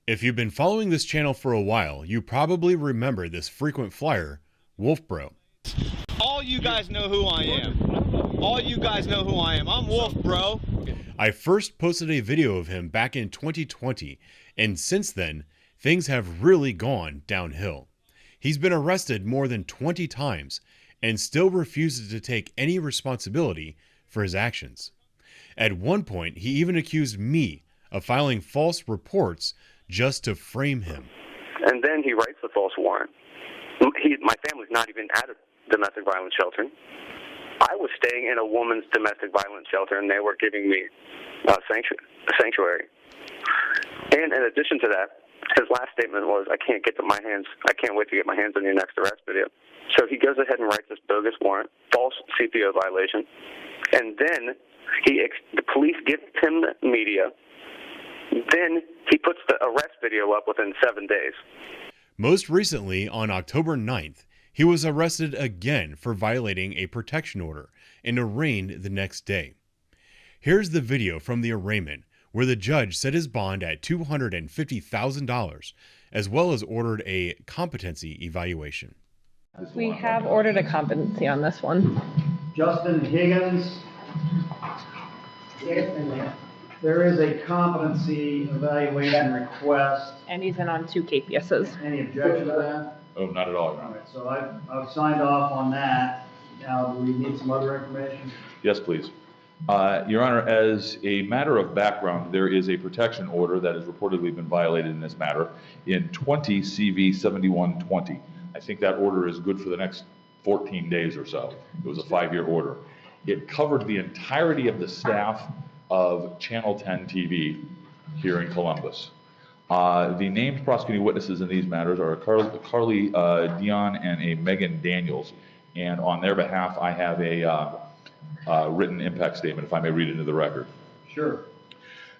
If you've been following this channel for a while, you probably remember this frequent flyer, Wolf Bro. All you guys know who I am. All you guys know who I am. I'm Wolf Bro. I first posted a video of him back in 2020, and since then, things have really gone downhill. He's been arrested more than 20 times and still refuses to take any responsibility for his actions. At one point, he even accused me of filing false reports just to frame him. And then he writes the false warrant. My family's not even at a domestic violence shelter. I was staying in a woman's domestic violence shelter, and they were giving me sanctuary. And in addition to that, his last statement was, I can't wait to get my hands on your next arrest video. So he goes ahead and writes this bogus warrant, false CPO violation, and then the police give him the media. Then he puts the arrest video up within 7 days. Most recently, on October 9th, he was arrested again for violating a protection order and arraigned the next day. Here's the video from the arraignment, where the judge set his bond at $250,000, as well as ordered a competency evaluation. We have ordered a competency on this one. Justin Higgins. There is a competency evaluation request. And he's in on 2 KPSs. Any objection to that? Oh, not at all, Your All Honor. right, so I've signed off on that. Now, do we need some other information? Yes, please. Your Honor, as a matter of background, there is a protection order that has reportedly been violated in this matter in 20 CV 7120. I think that order is good for the next 14 days or so. It was a 5-year order. It covered the entirety of the staff of Channel 10 TV here in Columbus. The named prosecuting witnesses in these matters are Carly Dion and a Megan Daniels, and on their behalf I have a written impact statement, if I may read it into the record. Sure.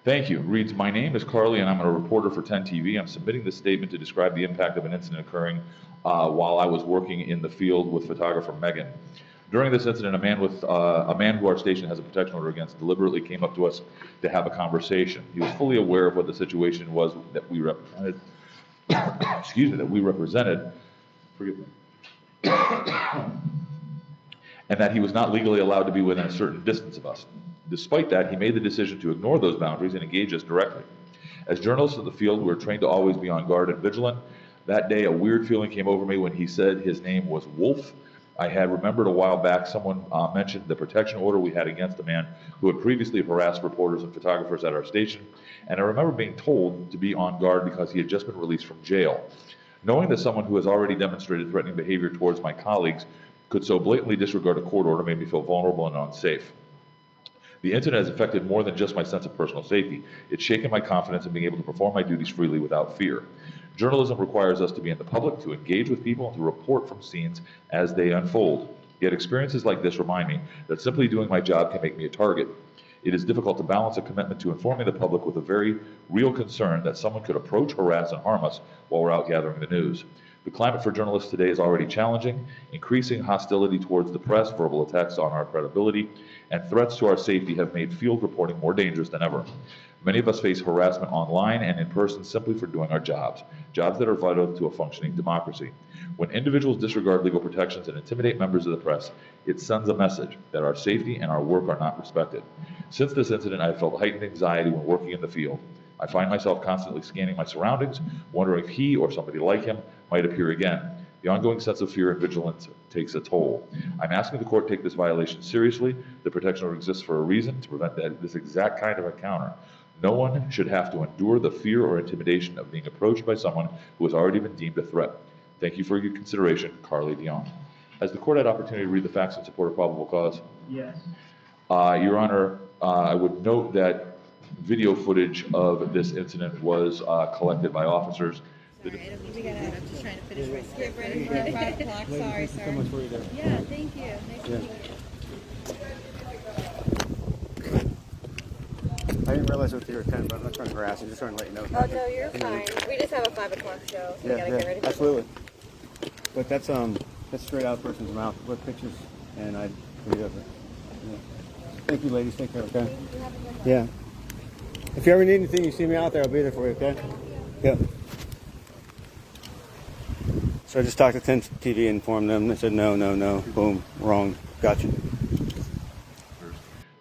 Thank you. It reads, my name is Carly and I'm a reporter for 10 TV. I'm submitting this statement to describe the impact of an incident occurring while I was working in the field with photographer Megan. During this incident, a man who our station has a protection order against deliberately came up to us to have a conversation. He was fully aware of what the situation was that we represented. Excuse me, that we represented. Forgive me. And that he was not legally allowed to be within a certain distance of us. Despite that, he made the decision to ignore those boundaries and engage us directly. As journalists of the field, we were trained to always be on guard and vigilant. That day, a weird feeling came over me when he said his name was Wolf. I had remembered a while back someone mentioned the protection order we had against a man who had previously harassed reporters and photographers at our station, and I remember being told to be on guard because he had just been released from jail. Knowing that someone who has already demonstrated threatening behavior towards my colleagues could so blatantly disregard a court order made me feel vulnerable and unsafe. The incident has affected more than just my sense of personal safety. It's shaken my confidence in being able to perform my duties freely without fear. Journalism requires us to be in the public, to engage with people, and to report from scenes as they unfold. Yet experiences like this remind me that simply doing my job can make me a target. It is difficult to balance a commitment to informing the public with a very real concern that someone could approach, harass, and harm us while we're out gathering the news. The climate for journalists today is already challenging. Increasing hostility towards the press, verbal attacks on our credibility, and threats to our safety have made field reporting more dangerous than ever. Many of us face harassment online and in person simply for doing our jobs that are vital to a functioning democracy. When individuals disregard legal protections and intimidate members of the press, it sends a message that our safety and our work are not respected. Since this incident, I have felt heightened anxiety when working in the field. I find myself constantly scanning my surroundings, wondering if he or somebody like him might appear again. The ongoing sense of fear and vigilance takes a toll. I'm asking the court to take this violation seriously. The protection order exists for a reason, to prevent this exact kind of encounter. No one should have to endure the fear or intimidation of being approached by someone who has already been deemed a threat. Thank you for your consideration, Carly Dion. Has the court had opportunity to read the facts in support of probable cause? Yes. Your Honor, I would note that video footage of this incident was collected by officers. I'm just trying to finish my script ready for 5 o'clock. Sorry, sir. Yeah, thank you. Nice to meet you. I didn't realize what you were attending, but I'm not trying to harass you. Just trying to let you know. Oh, no, you're fine. We just have a 5 o'clock show, so we gotta get ready for absolutely. But that's straight out of the person's mouth. What pictures? And I'd read over it. Yeah. Thank you, ladies. Take care, okay? Thank you. Have a good one. Yeah. If you ever need anything, you see me out there, I'll be there for you, okay? Yep. So I just talked to 10 TV and informed them. They said, no, no, no. Boom. Wrong. Gotcha.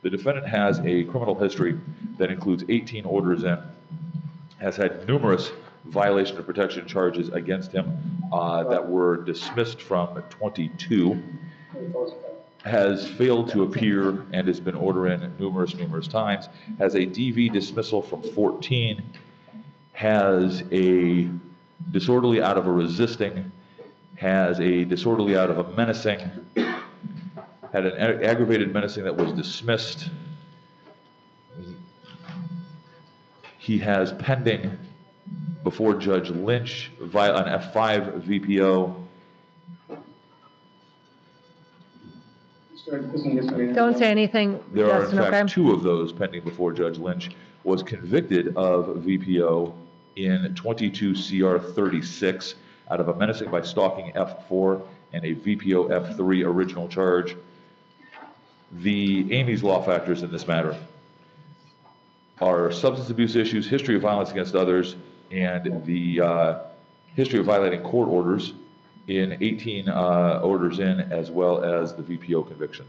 The defendant has a criminal history that includes 18 orders in, has had numerous violation of protection charges against him that were dismissed from 22, has failed to appear and has been ordered in numerous times, has a DV dismissal from 14, has a disorderly out of a resisting, has a disorderly out of a menacing, had an aggravated menacing that was dismissed. He has pending before Judge Lynch an F5 VPO. Don't say anything. There are in Justin, fact okay? 2 of those pending before Judge Lynch. Was convicted of VPO in 22 CR 36 out of a menacing by stalking F4 and a VPO F3 original charge. The Amy's law factors in this matter are substance abuse issues, history of violence against others, and the history of violating court orders in 18 orders in, as well as the VPO conviction.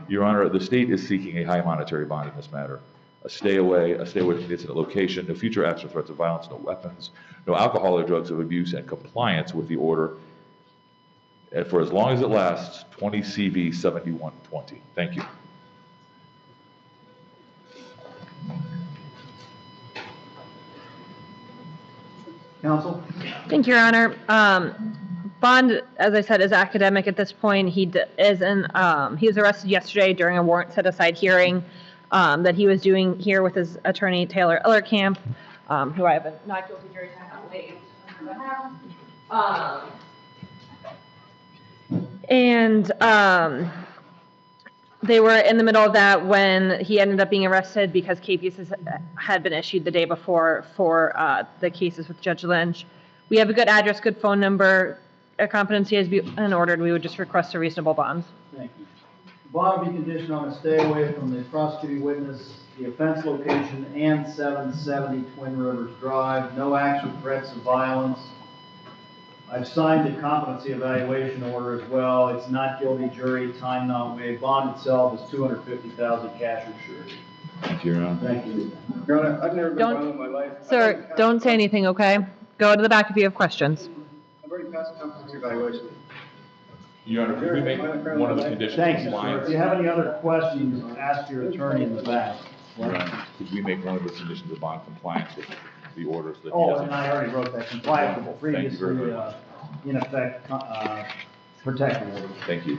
Your Honor, the state is seeking a high monetary bond in this matter. A stay away from the incident location, no future acts or threats of violence, no weapons, no alcohol or drugs of abuse, and compliance with the order for as long as it lasts, 20 CV 7120. Thank you. Counsel? Thank you, Your Honor. Bond, as I said, is academic at this point. He was arrested yesterday during a warrant set-aside hearing that he was doing here with his attorney, Taylor Ellerkamp, who I have a not guilty jury time waived. They were in the middle of that when he ended up being arrested because cases had been issued the day before for the cases with Judge Lynch. We have a good address, good phone number. A competency has been ordered. We would just request a reasonable bond. Thank you. Bond will be conditioned on a stay away from the prosecuting witness, the offense location, and 770 Twin Rivers Drive. No acts or threats of violence. I've signed the competency evaluation order as well. It's not guilty jury, time not waived. Bond itself is $250,000 cash or surety. Thank you, Your Honor. Thank you. Your Honor, I've never been violent in my life. Sir, don't say anything, okay? Go to the back if you have questions. I've already passed the competency evaluation. Your Honor, could we make one of the conditions Thank you, sir. compliance? If you have any other questions, ask your attorney in the back. Your Honor, could we make one of the conditions of bond compliance with the orders that he Oh, has? and I already wrote that, compliant with the Thank you very previously, much. in effect, protected order. Thank you.